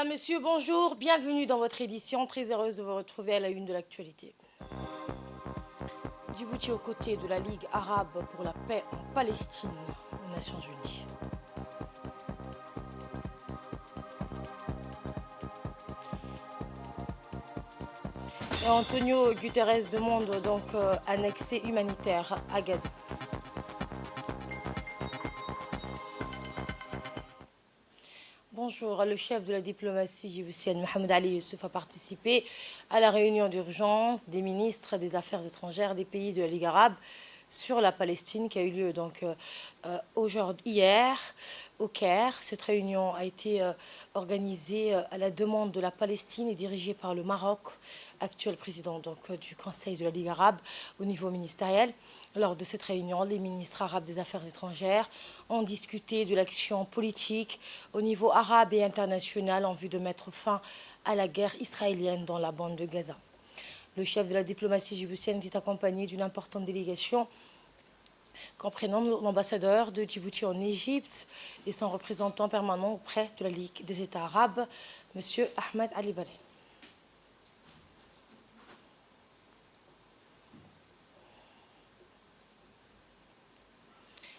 Mesdames, Messieurs, bonjour, bienvenue dans votre édition. Très heureuse de vous retrouver à la une de l'actualité. Djibouti aux côtés de la Ligue arabe pour la paix en Palestine aux Nations Unies. Et Antonio Guterres demande donc un accès humanitaire à Gaza. Bonjour, le chef de la diplomatie djiboutienne, Mohamed Ali Youssouf, a participé à la réunion d'urgence des ministres des Affaires étrangères des pays de la Ligue arabe sur la Palestine qui a eu lieu donc hier au Caire. Cette réunion a été organisée à la demande de la Palestine et dirigée par le Maroc, actuel président donc, du Conseil de la Ligue arabe au niveau ministériel. Lors de cette réunion, les ministres arabes des Affaires étrangères ont discuté de l'action politique au niveau arabe et international en vue de mettre fin à la guerre israélienne dans la bande de Gaza. Le chef de la diplomatie djiboutienne est accompagné d'une importante délégation comprenant l'ambassadeur de Djibouti en Égypte et son représentant permanent auprès de la Ligue des États arabes, M. Ahmed Ali Baré.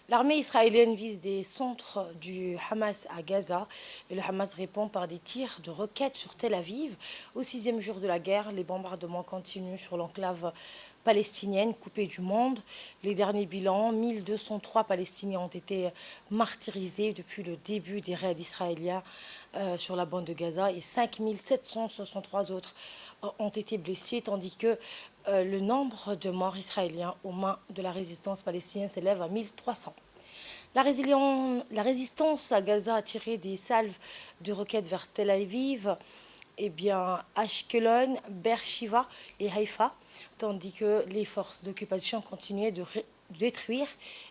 L'armée israélienne vise des centres du Hamas à Gaza et le Hamas répond par des tirs de roquettes sur Tel Aviv. Au 6e jour de la guerre, les bombardements continuent sur l'enclave palestinienne coupée du monde. Les derniers bilans, 1203 Palestiniens ont été martyrisés depuis le début des raids israéliens sur la bande de Gaza et 5763 autres ont été blessés, tandis que le nombre de morts israéliens aux mains de la résistance palestinienne s'élève à 1300. La résistance à Gaza a tiré des salves de roquettes vers Tel Aviv, Ashkelon, Beersheva et Haïfa, tandis que les forces d'occupation continuaient de détruire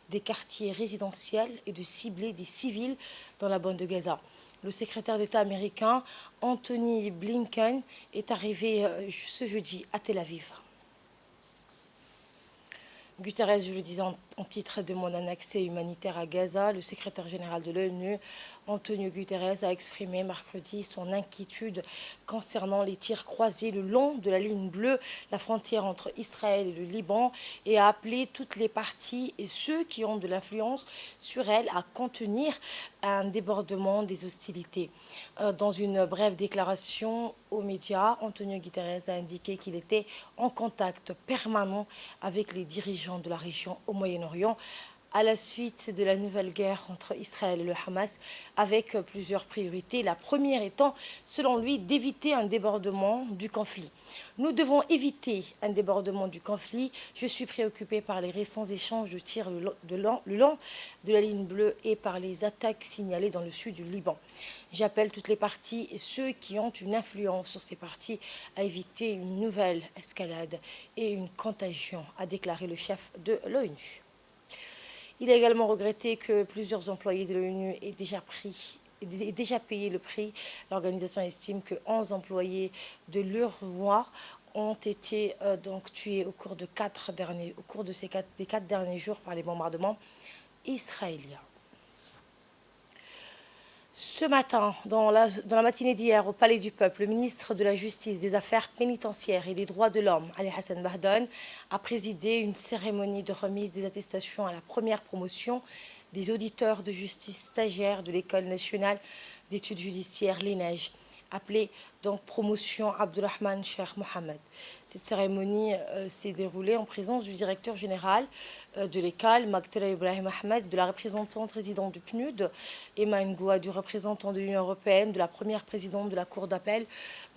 des quartiers résidentiels et de cibler des civils dans la bande de Gaza. Le secrétaire d'État américain Anthony Blinken est arrivé ce jeudi à Tel Aviv. Guterres, je le disais en titre, demande un accès humanitaire à Gaza. Le secrétaire général de l'ONU, Antonio Guterres, a exprimé mercredi son inquiétude concernant les tirs croisés le long de la ligne bleue, la frontière entre Israël et le Liban, et a appelé toutes les parties et ceux qui ont de l'influence sur elle à contenir un débordement des hostilités. Dans une brève déclaration aux médias, Antonio Guterres a indiqué qu'il était en contact permanent avec les dirigeants de la région au Moyen-Orient à la suite de la nouvelle guerre entre Israël et le Hamas, avec plusieurs priorités. La première étant, selon lui, d'éviter un débordement du conflit. Nous devons éviter un débordement du conflit. Je suis préoccupé par les récents échanges de tirs le long de la ligne bleue et par les attaques signalées dans le sud du Liban. J'appelle toutes les parties et ceux qui ont une influence sur ces parties à éviter une nouvelle escalade et une contagion, a déclaré le chef de l'ONU. Il a également regretté que plusieurs employés de l'ONU aient déjà payé le prix. L'organisation estime que 11 employés de l'UNRWA ont été donc tués au cours des 4 derniers jours par les bombardements israéliens. Ce matin, dans la matinée d'hier, au Palais du Peuple, le ministre de la Justice, des Affaires pénitentiaires et des Droits de l'Homme, Ali Hassan Bahdoun, a présidé une cérémonie de remise des attestations à la première promotion des auditeurs de justice stagiaires de l'École nationale d'études judiciaires, l'ENEJ, appelée donc promotion Abdulrahman Cheikh Mohamed. Cette cérémonie s'est déroulée en présence du directeur général de l'ECAL, Magdala Ibrahim Ahmed, de la représentante résidente du PNUD, Emma Ngoua, du représentant de l'Union européenne, de la première présidente de la Cour d'appel,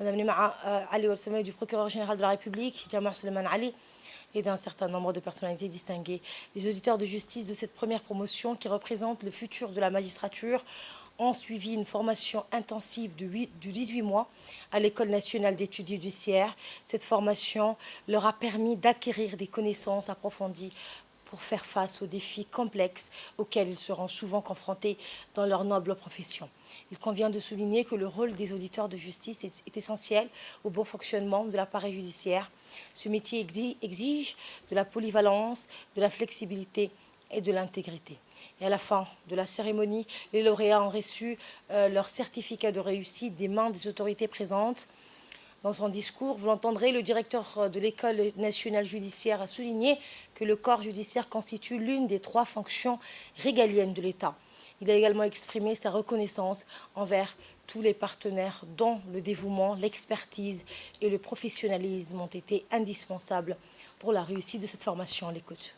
Mme Nima Ali Olsama, du procureur général de la République, Jama Suleiman Ali, et d'un certain nombre de personnalités distinguées. Les auditeurs de justice de cette première promotion, qui représentent le futur de la magistrature, ont suivi une formation intensive de 18 mois à l'École nationale d'études judiciaires. Cette formation leur a permis d'acquérir des connaissances approfondies pour faire face aux défis complexes auxquels ils seront souvent confrontés dans leur noble profession. Il convient de souligner que le rôle des auditeurs de justice est essentiel au bon fonctionnement de l'appareil judiciaire. Ce métier exige de la polyvalence, de la flexibilité et de l'intégrité. Et à la fin de la cérémonie, les lauréats ont reçu leur certificat de réussite des mains des autorités présentes. Dans son discours, vous l'entendrez, le directeur de l'École nationale judiciaire a souligné que le corps judiciaire constitue l'une des 3 fonctions régaliennes de l'État. Il a également exprimé sa reconnaissance envers tous les partenaires dont le dévouement, l'expertise et le professionnalisme ont été indispensables pour la réussite de cette formation. À l'écoute.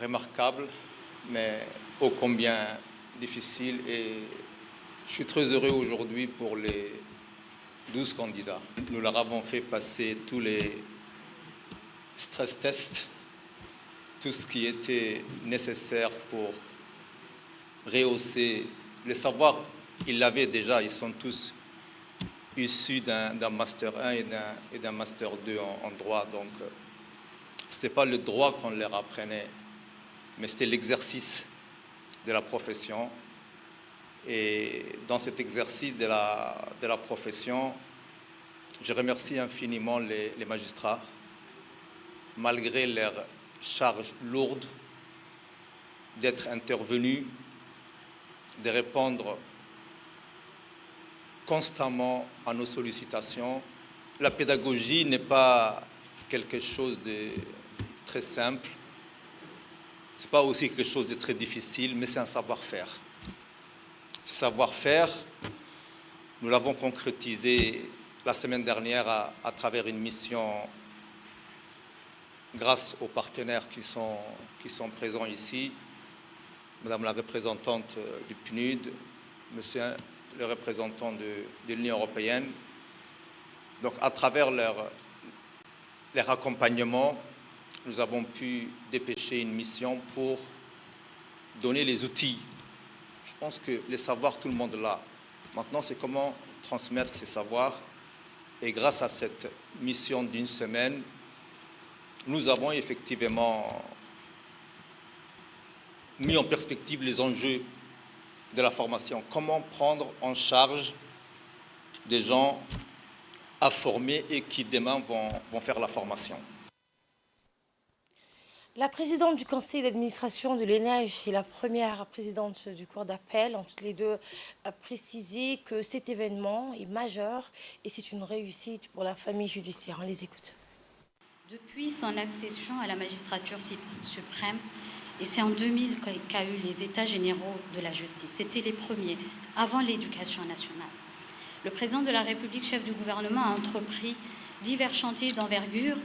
Remarquable, mais ô combien difficile, et je suis très heureux aujourd'hui pour les 12 candidats. Nous leur avons fait passer tous les stress tests, tout ce qui était nécessaire pour rehausser les savoirs. Ils l'avaient déjà, ils sont tous issus d'un Master 1 et d'un Master 2 en droit. Donc, ce n'était pas le droit qu'on leur apprenait, mais c'était l'exercice de la profession. Et dans cet exercice de la profession, je remercie infiniment les magistrats, malgré leurs charges lourdes, d'être intervenus, de répondre constamment à nos sollicitations. La pédagogie n'est pas quelque chose de très simple, ce n'est pas aussi quelque chose de très difficile, mais c'est un savoir-faire. Ce savoir-faire, nous l'avons concrétisé la semaine dernière à travers une mission grâce aux partenaires qui sont présents ici, Madame la représentante du PNUD, Monsieur le représentant de l'Union européenne. Donc, à travers leur accompagnement, nous avons pu dépêcher une mission pour donner les outils. Je pense que les savoirs, tout le monde l'a. Maintenant, c'est comment transmettre ces savoirs. Et grâce à cette mission d'une semaine, nous avons effectivement mis en perspective les enjeux de la formation. Comment prendre en charge des gens à former et qui demain vont faire la formation. La présidente du conseil d'administration de l'ENEJ et la première présidente du cour d'appel ont toutes les deux précisé que cet événement est majeur et c'est une réussite pour la famille judiciaire. On les écoute. Depuis son accession à la magistrature suprême, et c'est en 2000 qu'a eu les États généraux de la justice, c'était les premiers, avant l'éducation nationale. Le président de la République, chef du gouvernement, a entrepris divers chantiers d'envergure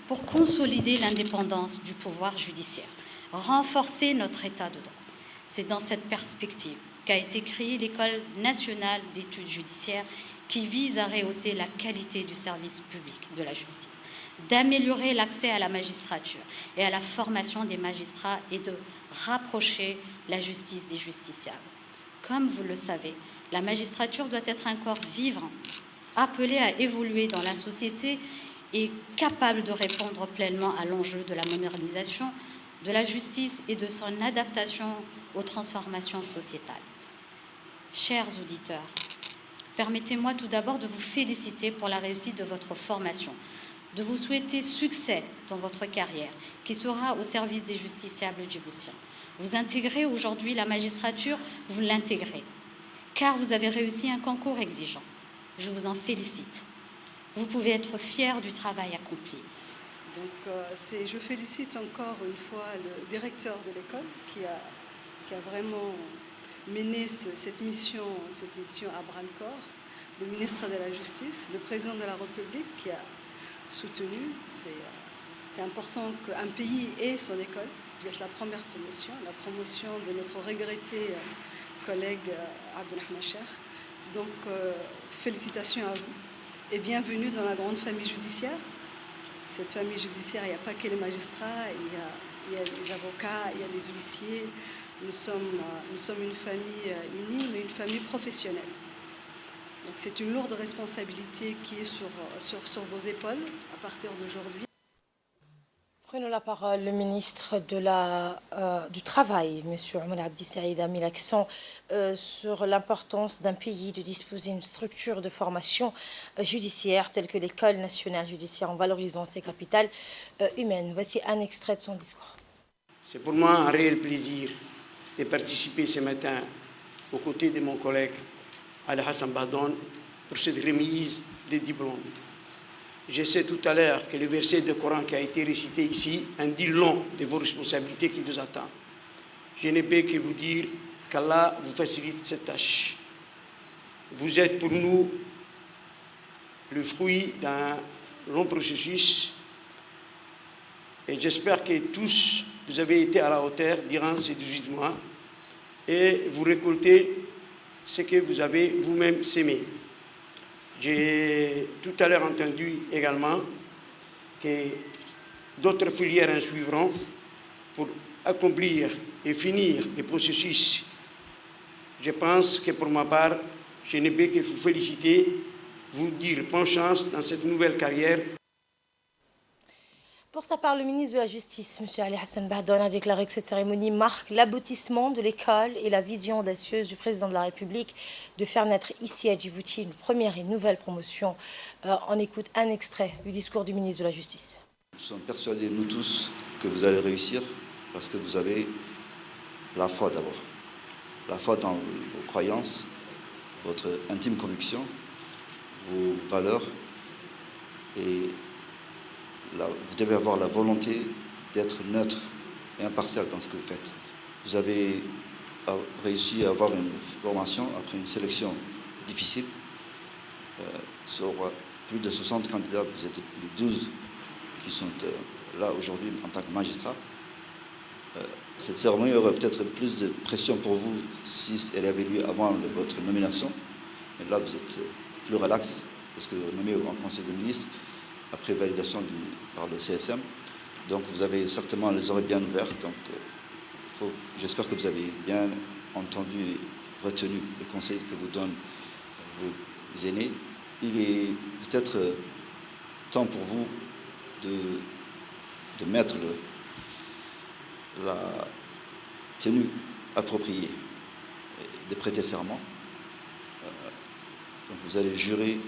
pour consolider l'indépendance du pouvoir judiciaire, renforcer notre état de droit. C'est dans cette perspective qu'a été créée l'École nationale d'études judiciaires qui vise à rehausser la qualité du service public de la justice, d'améliorer l'accès à la magistrature et à la formation des magistrats et de rapprocher la justice des justiciables. Comme vous le savez, la magistrature doit être un corps vivant, appelé à évoluer dans la société et capable de répondre pleinement à l'enjeu de la modernisation de la justice et de son adaptation aux transformations sociétales. Chers auditeurs, permettez-moi tout d'abord de vous féliciter pour la réussite de votre formation, de vous souhaiter succès dans votre carrière, qui sera au service des justiciables djiboutiens. Vous intégrez aujourd'hui la magistrature, vous l'intégrez, car vous avez réussi un concours exigeant. Je vous en félicite. Vous pouvez être fiers du travail accompli. Donc, je félicite encore une fois le directeur de l'école qui a vraiment mené cette mission à bras-le-corps, le ministre de la Justice, le président de la République qui a soutenu. C'est important qu'un pays ait son école. Vous êtes la première promotion, la promotion de notre regretté collègue Abdelrahman Cheikh. Donc, félicitations à vous et bienvenue dans la grande famille judiciaire. Cette famille judiciaire, il n'y a pas que les magistrats, il y a les avocats, il y a les huissiers. Nous sommes une famille unie, mais une famille professionnelle. Donc c'est une lourde responsabilité qui est sur vos épaules à partir d'aujourd'hui. Prenons la parole, le ministre du Travail, M. Omar Abdi Saïd, a mis l'accent sur l'importance d'un pays de disposer d'une structure de formation judiciaire telle que l'École nationale judiciaire en valorisant ses capitales humaines. Voici un extrait de son discours. C'est pour moi un réel plaisir de participer ce matin aux côtés de mon collègue Ali Hassan Bahdon pour cette remise des diplômes. Je sais tout à l'heure que le verset de Coran qui a été récité ici en dit long de vos responsabilités qui vous attendent. Je ne peux que vous dire qu'Allah vous facilite cette tâche. Vous êtes pour nous le fruit d'un long processus et j'espère que tous vous avez été à la hauteur durant ces 18 mois et vous récoltez ce que vous avez vous-même sémé. J'ai tout à l'heure entendu également que d'autres filières en suivront pour accomplir et finir le processus. Je pense que pour ma part, je ne peux que vous féliciter, vous dire bonne chance dans cette nouvelle carrière. Pour sa part, le ministre de la Justice, M. Ali Hassan Bahdon, a déclaré que cette cérémonie marque l'aboutissement de l'école et la vision audacieuse du président de la République de faire naître ici à Djibouti une première et nouvelle promotion. On écoute un extrait du discours du ministre de la Justice. Nous sommes persuadés, nous tous, que vous allez réussir parce que vous avez la foi d'abord. La foi dans vos croyances, votre intime conviction, vos valeurs et vous devez avoir la volonté d'être neutre et impartial dans ce que vous faites. Vous avez réussi à avoir une formation après une sélection difficile. Sur plus de 60 candidats, vous êtes les 12 qui sont là aujourd'hui en tant que magistrats. Cette cérémonie aurait peut-être plus de pression pour vous si elle avait lieu avant votre nomination. Mais là, vous êtes plus relax parce que vous êtes nommé au Grand Conseil des ministres après validation par le CSM. Donc vous avez certainement les oreilles bien ouvertes. Donc j'espère que vous avez bien entendu et retenu les conseils que vous donnent vos aînés. Il est peut-être temps pour vous de mettre la tenue appropriée, de prêter serment. Donc vous allez jurer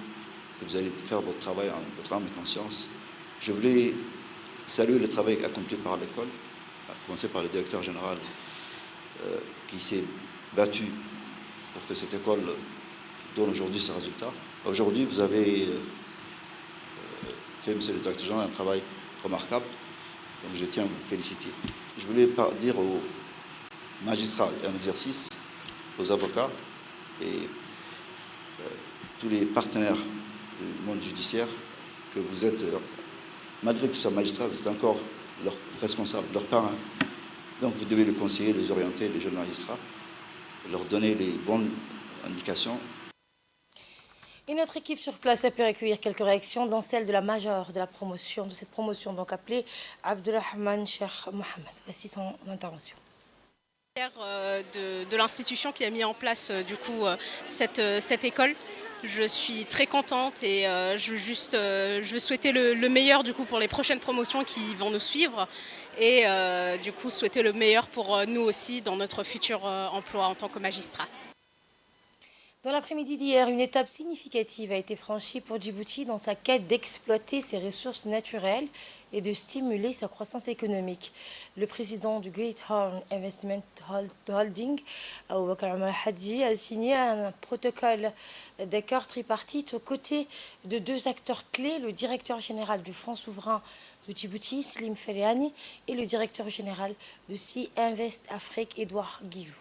que vous allez faire votre travail en votre âme et conscience. Je voulais saluer le travail accompli par l'école, à commencer par le directeur général qui s'est battu pour que cette école donne aujourd'hui ses résultats. Aujourd'hui, vous avez fait, monsieur le directeur général, un travail remarquable, donc je tiens à vous féliciter. Je voulais dire aux magistrats en exercice, aux avocats et tous les partenaires du monde judiciaire que vous êtes, malgré que vous soyez magistrat, vous êtes encore leur responsable, leur parrain. Donc vous devez les conseiller, les orienter, les jeunes magistrats, leur donner les bonnes indications. Et notre équipe sur place a pu recueillir quelques réactions, dont celle de la majeure de cette promotion, donc appelée Abdulrahman Cheikh Mohamed. Voici son intervention. De l'institution qui a mis en place du coup cette école. Je suis très contente et je veux souhaiter le meilleur du coup pour les prochaines promotions qui vont nous suivre et du coup souhaiter le meilleur pour nous aussi dans notre futur emploi en tant que magistrat. Dans l'après-midi d'hier, une étape significative a été franchie pour Djibouti dans sa quête d'exploiter ses ressources naturelles et de stimuler sa croissance économique. Le président du Great Horn Investment Holding, Aboubakar Al-Hadi, a signé un protocole d'accord tripartite aux côtés de deux acteurs clés, le directeur général du Fonds souverain de Djibouti, Slim Feliani, et le directeur général de Sea Invest Afrique, Edouard Guillou.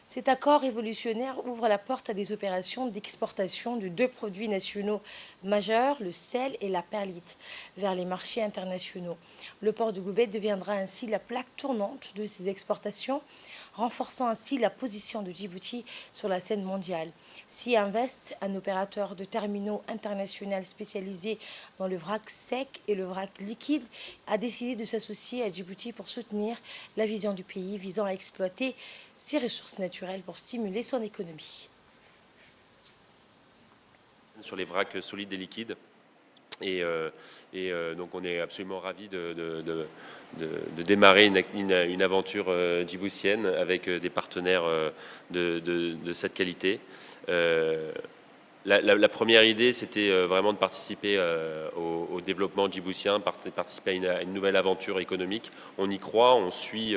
Cet accord révolutionnaire ouvre la porte à des opérations d'exportation de deux produits nationaux majeurs, le sel et la perlite, vers les marchés internationaux. Le port de Goubet deviendra ainsi la plaque tournante de ces exportations, renforçant ainsi la position de Djibouti sur la scène mondiale. Sea Invest, un opérateur de terminaux international spécialisé dans le vrac sec et le vrac liquide, a décidé de s'associer à Djibouti pour soutenir la vision du pays visant à exploiter ses ressources naturelles pour stimuler son économie. Sur les vracs solides et liquides. Et donc on est absolument ravis de démarrer une aventure djiboutienne avec des partenaires de cette qualité. La première idée, c'était vraiment de participer au développement djiboutien, participer à une nouvelle aventure économique. On y croit, on suit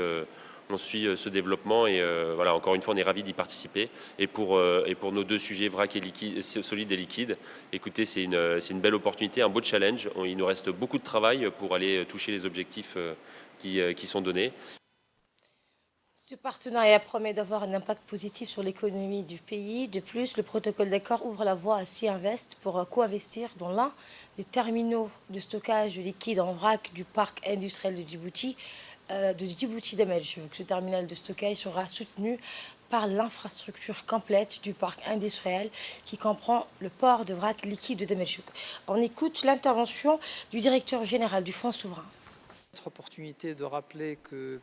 ce développement et voilà, encore une fois, on est ravis d'y participer. Et pour nos deux sujets, vrac et liquide, solide et liquide, écoutez, c'est une belle opportunité, un beau challenge. Il nous reste beaucoup de travail pour aller toucher les objectifs qui sont donnés. Ce partenariat promet d'avoir un impact positif sur l'économie du pays. De plus, le protocole d'accord ouvre la voie à SeaInvest pour co-investir dans l'un des terminaux de stockage de liquide en vrac du parc industriel de Djibouti Dameljouk. Ce terminal de stockage sera soutenu par l'infrastructure complète du parc industriel qui comprend le port de vrac liquide de Dameljouk. On écoute l'intervention du directeur général du Fonds souverain. Notre opportunité de rappeler que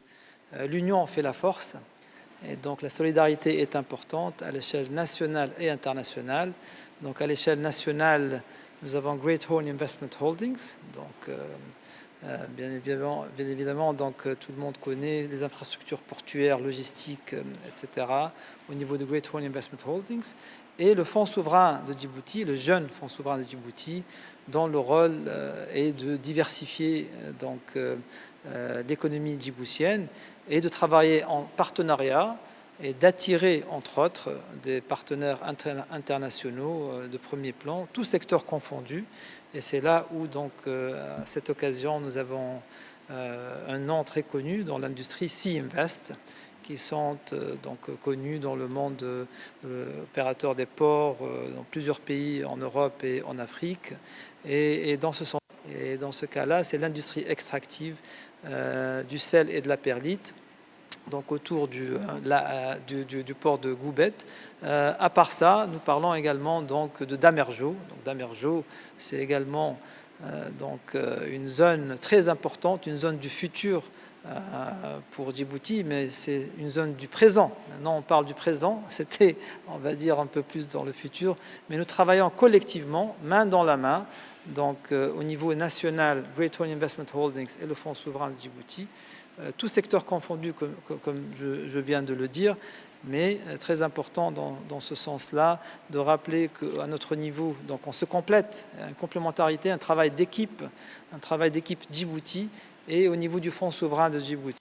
l'union fait la force et donc la solidarité est importante à l'échelle nationale et internationale. Donc à l'échelle nationale, nous avons Great Horn Investment Holdings. Donc bien évidemment, donc tout le monde connaît les infrastructures portuaires, logistiques, etc. au niveau de Great Horn Investment Holdings. Et le Fonds souverain de Djibouti, le jeune Fonds souverain de Djibouti, dont le rôle est de diversifier donc l'économie djiboutienne et de travailler en partenariat et d'attirer, entre autres, des partenaires internationaux de premier plan, tous secteurs confondus. Et c'est là où, donc, à cette occasion, nous avons un nom très connu dans l'industrie SeaInvest, qui sont donc connus dans le monde opérateurs des ports dans plusieurs pays en Europe et en Afrique. Et dans ce cas-là, c'est l'industrie extractive du sel et de la perlite, donc autour du port de Goubet. À part ça, nous parlons également donc de Damerjo. Donc Damerjo, c'est également une zone très importante, une zone du futur pour Djibouti, mais c'est une zone du présent. Maintenant, on parle du présent, c'était, on va dire, un peu plus dans le futur, mais nous travaillons collectivement, main dans la main, donc au niveau national, Great Horn Investment Holdings et le Fonds souverain de Djibouti, tous secteurs confondus, comme je viens de le dire, mais très important dans ce sens-là de rappeler qu'à notre niveau, donc on se complète, une complémentarité, un travail d'équipe Djibouti et au niveau du Fonds souverain de Djibouti.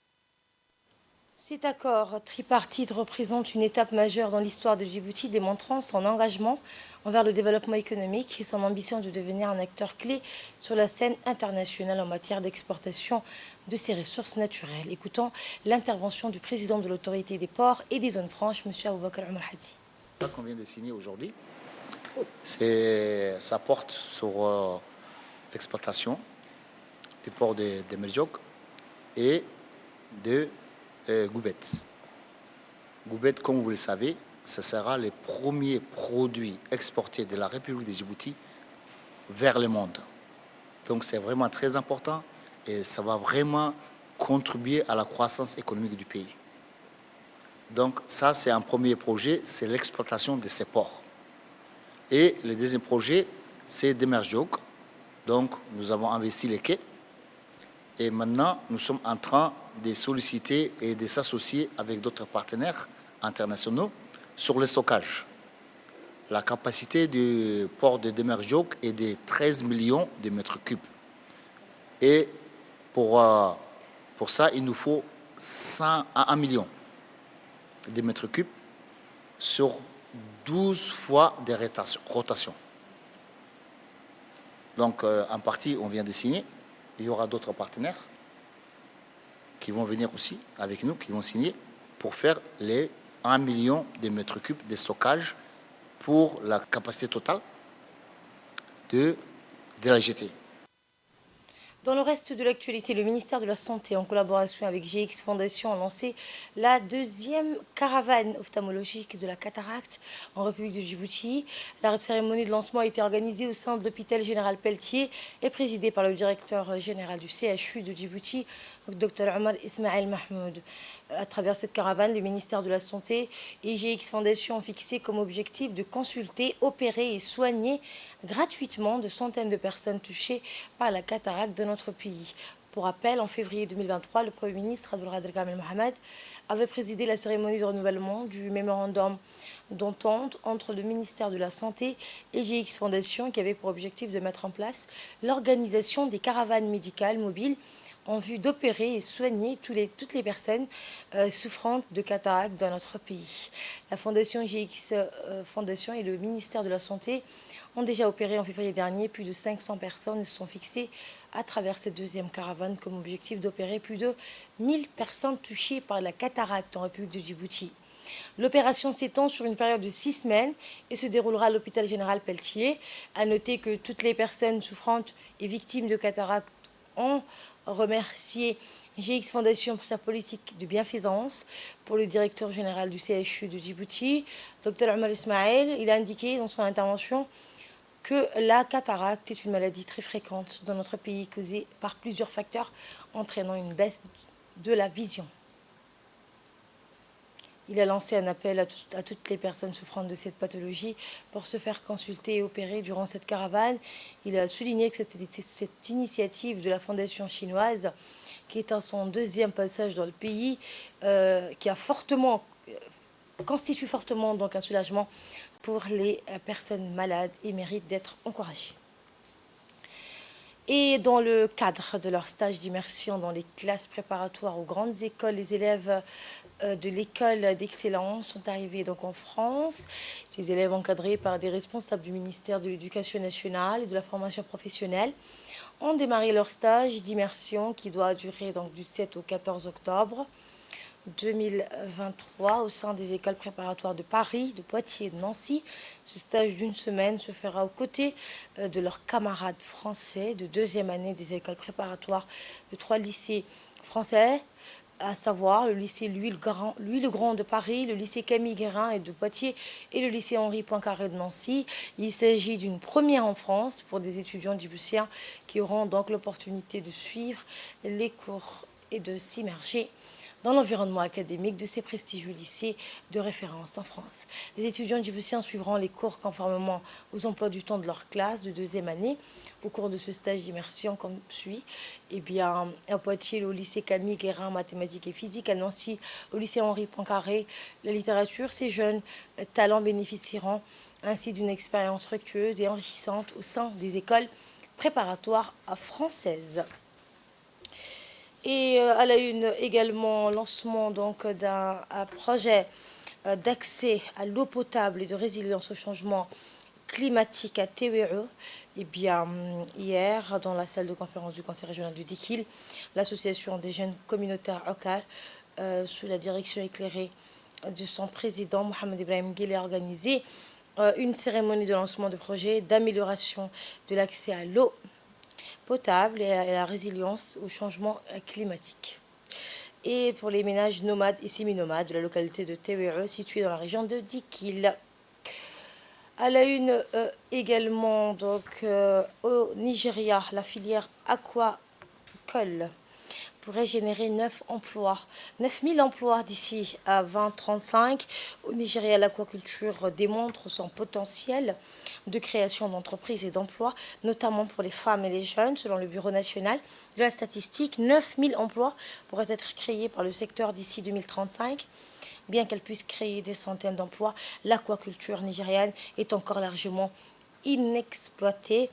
Cet accord tripartite représente une étape majeure dans l'histoire de Djibouti, démontrant son engagement envers le développement économique et son ambition de devenir un acteur clé sur la scène internationale en matière d'exportation de ses ressources naturelles. Écoutons l'intervention du président de l'autorité des ports et des zones franches, M. Aboubakar Omar Hadi. Ce qu'on vient de signer aujourd'hui, ça porte sur l'exploitation du port de Dameljouk et de Goubet. Goubet, comme vous le savez, ce sera le premier produit exporté de la République de Djibouti vers le monde. Donc c'est vraiment très important et ça va vraiment contribuer à la croissance économique du pays. Donc ça, c'est un premier projet, c'est l'exploitation de ces ports. Et le deuxième projet, c'est Damerjouk. Donc nous avons investi les quais et maintenant nous sommes en train de solliciter et de s'associer avec d'autres partenaires internationaux sur le stockage. La capacité du port de Damerjouk est de 13 millions de mètres cubes. Et pour ça, il nous faut 1 million de mètres cubes sur 12 fois de rotation. Donc, en partie, on vient de signer. Il y aura d'autres partenaires qui vont venir aussi avec nous, qui vont signer pour faire les 1 million de mètres cubes de stockage pour la capacité totale de la GT. Dans le reste de l'actualité, le ministère de la Santé, en collaboration avec GX Foundation, a lancé la deuxième caravane ophtalmologique de la cataracte en République de Djibouti. La cérémonie de lancement a été organisée au sein de l'hôpital général Pelletier et présidée par le directeur général du CHU de Djibouti, Dr Omar Ismail Mahmoud. À travers cette caravane, le ministère de la Santé et GX Foundation ont fixé comme objectif de consulter, opérer et soigner gratuitement de centaines de personnes touchées par la cataracte de notre pays. Pour rappel, en février 2023, le Premier ministre Abdelkader Kamel Mohamed avait présidé la cérémonie de renouvellement du mémorandum d'entente entre le ministère de la Santé et GX Fondation qui avait pour objectif de mettre en place l'organisation des caravanes médicales mobiles en vue d'opérer et soigner toutes les personnes souffrant de cataracte dans notre pays. La Fondation GX Fondation et le ministère de la Santé ont déjà opéré en février dernier plus de 500 personnes et se sont fixés à travers cette deuxième caravane comme objectif d'opérer plus de 1000 personnes touchées par la cataracte en République de Djibouti. L'opération s'étend sur une période de 6 semaines et se déroulera à l'hôpital général Pelletier. À noter que toutes les personnes souffrantes et victimes de cataracte ont remercié GX Fondation pour sa politique de bienfaisance. Pour le directeur général du CHU de Djibouti, Dr Omar Ismaël, il a indiqué dans son intervention que la cataracte est une maladie très fréquente dans notre pays causée par plusieurs facteurs entraînant une baisse de la vision. Il a lancé un appel à toutes les personnes souffrant de cette pathologie pour se faire consulter et opérer durant cette caravane. Il a souligné que cette initiative de la Fondation chinoise, qui est à son deuxième passage dans le pays, qui a constitue fortement donc un soulagement pour les personnes malades et mérite d'être encouragées. Et dans le cadre de leur stage d'immersion dans les classes préparatoires aux grandes écoles, les élèves de l'école d'excellence sont arrivés donc en France. Ces élèves encadrés par des responsables du ministère de l'Éducation nationale et de la formation professionnelle ont démarré leur stage d'immersion qui doit durer donc du 7 au 14 octobre 2023 au sein des écoles préparatoires de Paris, de Poitiers et de Nancy. Ce stage d'une semaine se fera aux côtés de leurs camarades français de deuxième année des écoles préparatoires de 3 lycées français, à savoir le lycée Louis le Grand de Paris, le lycée Camille Guérin et de Poitiers et le lycée Henri Poincaré de Nancy. Il s'agit d'une première en France pour des étudiants djiboutiens qui auront donc l'opportunité de suivre les cours et de s'immerger dans l'environnement académique de ces prestigieux lycées de référence en France. Les étudiants djiboutiens suivront les cours conformément aux emplois du temps de leur classe de deuxième année. Au cours de ce stage d'immersion, comme suit, à Poitiers, au lycée Camille Guérin, mathématiques et physique, à Nancy, au lycée Henri Poincaré, la littérature, ces jeunes talents bénéficieront ainsi d'une expérience fructueuse et enrichissante au sein des écoles préparatoires françaises. Et à la une également, lancement donc d'un projet d'accès à l'eau potable et de résilience au changement climatique à TWE. Et bien, hier, dans la salle de conférence du Conseil régional de Dikil, l'association des jeunes communautaires locales, sous la direction éclairée de son président, Mohamed Ibrahim Guil, a organisé une cérémonie de lancement de projet d'amélioration de l'accès à l'eau potable et à la résilience au changement climatique. Et pour les ménages nomades et semi-nomades de la localité de TWE, située dans la région de Dikil. À la une également, donc, au Nigeria, la filière aquacole pourrait générer 9000 emplois d'ici à 2035. Au Nigeria, l'aquaculture démontre son potentiel de création d'entreprises et d'emplois, notamment pour les femmes et les jeunes. Selon le Bureau national de la statistique, 9000 emplois pourraient être créés par le secteur d'ici 2035. Bien qu'elle puisse créer des centaines d'emplois, l'aquaculture nigériane est encore largement inexploitée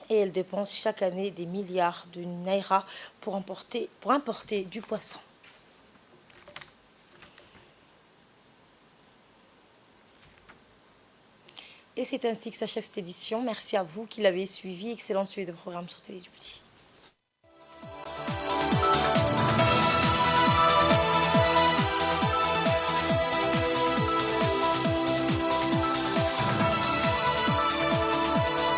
et elle dépense chaque année des milliards de naira pour importer du poisson. Et c'est ainsi que s'achève cette édition. Merci à vous qui l'avez suivi. Excellente suite de programme sur Télé Djibouti.